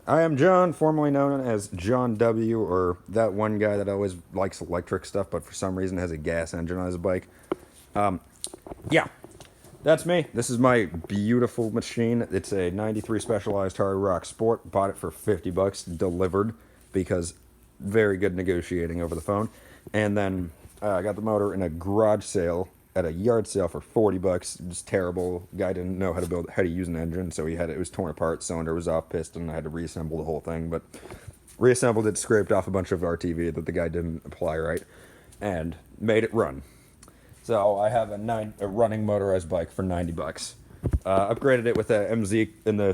I am John, formerly known as John W., or that one guy that always likes electric stuff, but for some reason has a gas engine on his bike. Yeah, that's me. This is my beautiful machine. It's a 93 Specialized Hard Rock Sport. Bought it for 50 bucks, delivered, because very good negotiating over the phone. And then I got the motor in a garage sale at a yard sale for 40 bucks. Just terrible. Guy didn't know how to use an engine, so it was torn apart. Cylinder was off, piston. I had to reassemble the whole thing, but reassembled it, scraped off a bunch of RTV that the guy didn't apply right, and made it run. So I have a running motorized bike for 90 bucks. Upgraded it with a MZ in the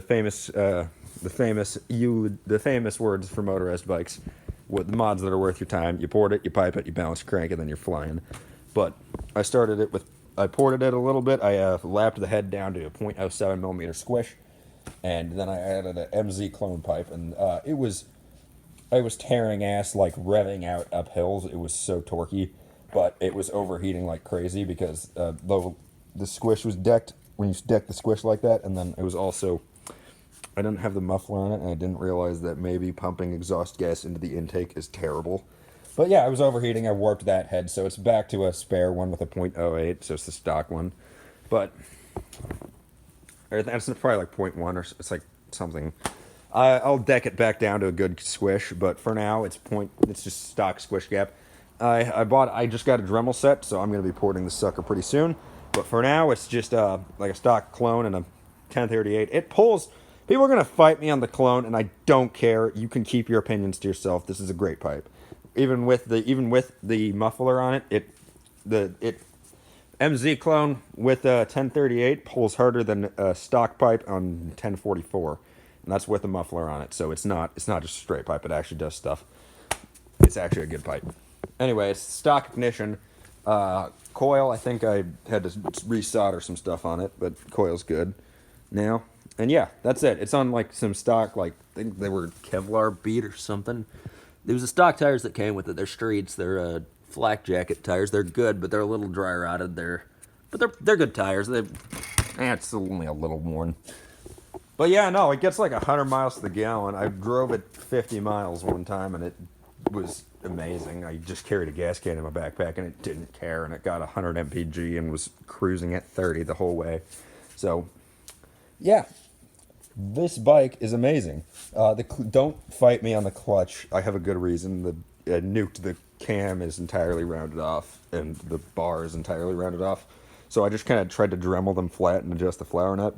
famous words for motorized bikes, with the mods that are worth your time. You port it, you pipe it, you balance, crank, and then you're flying. But I ported it a little bit. I lapped the head down to a .07 millimeter squish, and then I added an MZ clone pipe, and I was tearing ass, like revving out up hills. It was so torquey, but it was overheating like crazy because the squish was decked when you deck the squish like that, and then it was also, I didn't have the muffler on it, and I didn't realize that maybe pumping exhaust gas into the intake is terrible. But yeah, I was overheating. I warped that head, so it's back to a spare one with a .08, so it's the stock one. But it's probably like .1, or it's like something. I'll deck it back down to a good squish, but for now it's just stock squish gap. I just got a Dremel set, so I'm gonna be porting the sucker pretty soon. But for now, it's just like a stock clone and a 1038. It pulls. People are gonna fight me on the clone, and I don't care. You can keep your opinions to yourself. This is a great pipe. Even with the muffler on it, it MZ clone with a 1038 pulls harder than a stock pipe on 1044, and that's with a muffler on it. So it's not just a straight pipe. It actually does stuff. It's actually a good pipe. Anyway, it's stock ignition. Coil, I think I had to resolder some stuff on it, but coil's good now. And yeah, that's it. It's on like some stock, like I think they were Kevlar bead or something. There was the stock tires that came with it. They're streets. They're flak jacket tires. They're good, but they're a little dry rotted. They're good tires. It's only a little worn. But yeah, no, it gets like 100 miles to the gallon. I drove it 50 miles one time, and it was amazing. I just carried a gas can in my backpack, and it didn't care, and it got 100 mpg and was cruising at 30 the whole way. So, yeah, this bike is amazing. Don't fight me on the clutch. I have a good reason. The cam is entirely rounded off, and the bar is entirely rounded off. So I just kind of tried to Dremel them flat and adjust the flower nut,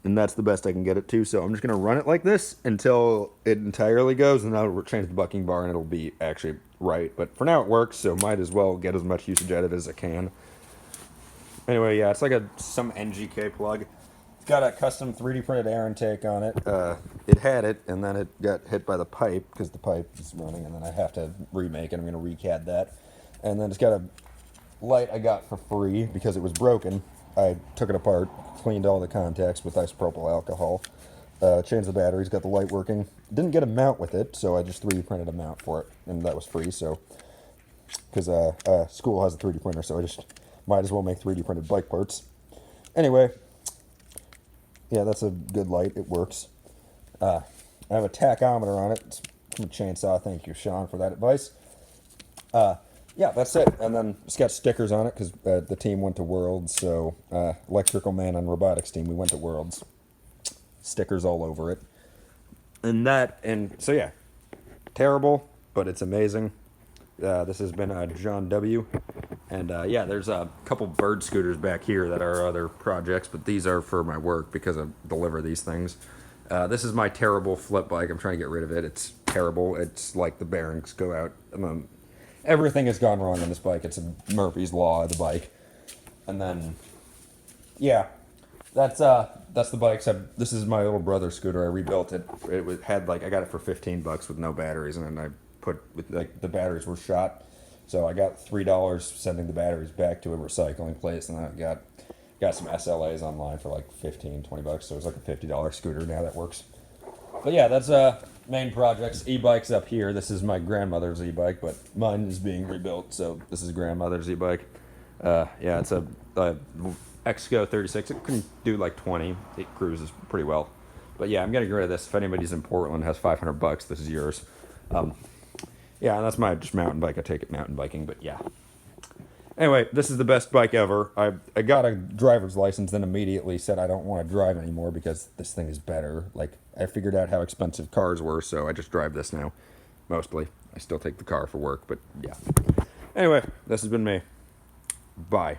and that's the best I can get it to. So I'm just going to run it like this until it entirely goes, and then I'll change the bucking bar, and it'll be actually right. But for now it works, so might as well get as much usage out of it as I can. Anyway, yeah, it's like some NGK plug. It's got a custom 3D printed air intake on it. It had it, and then it got hit by the pipe because the pipe is running, and then I have to remake it. I'm going to recad that. And then it's got a light I got for free because it was broken. I took it apart, cleaned all the contacts with isopropyl alcohol, changed the batteries, got the light working. Didn't get a mount with it, so I just 3D printed a mount for it, and that was free. So, because school has a 3D printer, so I just might as well make 3D printed bike parts. Anyway, yeah, that's a good light. It works. I have a tachometer on it. It's from a chainsaw. Thank you, Sean, for that advice. Yeah, that's it. And then it's got stickers on it because the team went to Worlds. So Electrical Man and Robotics team, we went to Worlds. Stickers all over it. And so yeah, terrible, but it's amazing. This has been John W. And yeah, there's a couple bird scooters back here that are other projects, but these are for my work because I deliver these things. This is my terrible flip bike. I'm trying to get rid of it. It's terrible. It's like the bearings go out. Everything has gone wrong on this bike. It's a Murphy's Law of the bike. And then, yeah, that's the bike. This is my little brother's scooter. I rebuilt it. I got it for 15 bucks with no batteries, and then the batteries were shot. So I got $3 sending the batteries back to a recycling place, and then I got some SLAs online for like 15, 20 bucks. So it's like a $50 scooter now that works. But yeah, that's main projects. E-bike's up here. This is my grandmother's e-bike, but mine is being rebuilt, so this is grandmother's e-bike. Yeah, it's a Exco 36. It can do like 20. It cruises pretty well. But yeah, I'm getting rid of this. If anybody's in Portland has $500, this is yours. Yeah, and that's my just mountain bike. I take it mountain biking, but yeah. Anyway, this is the best bike ever. I got a driver's license, then immediately said I don't want to drive anymore because this thing is better. Like, I figured out how expensive cars were, so I just drive this now, mostly. I still take the car for work, but yeah. Anyway, this has been me. Bye.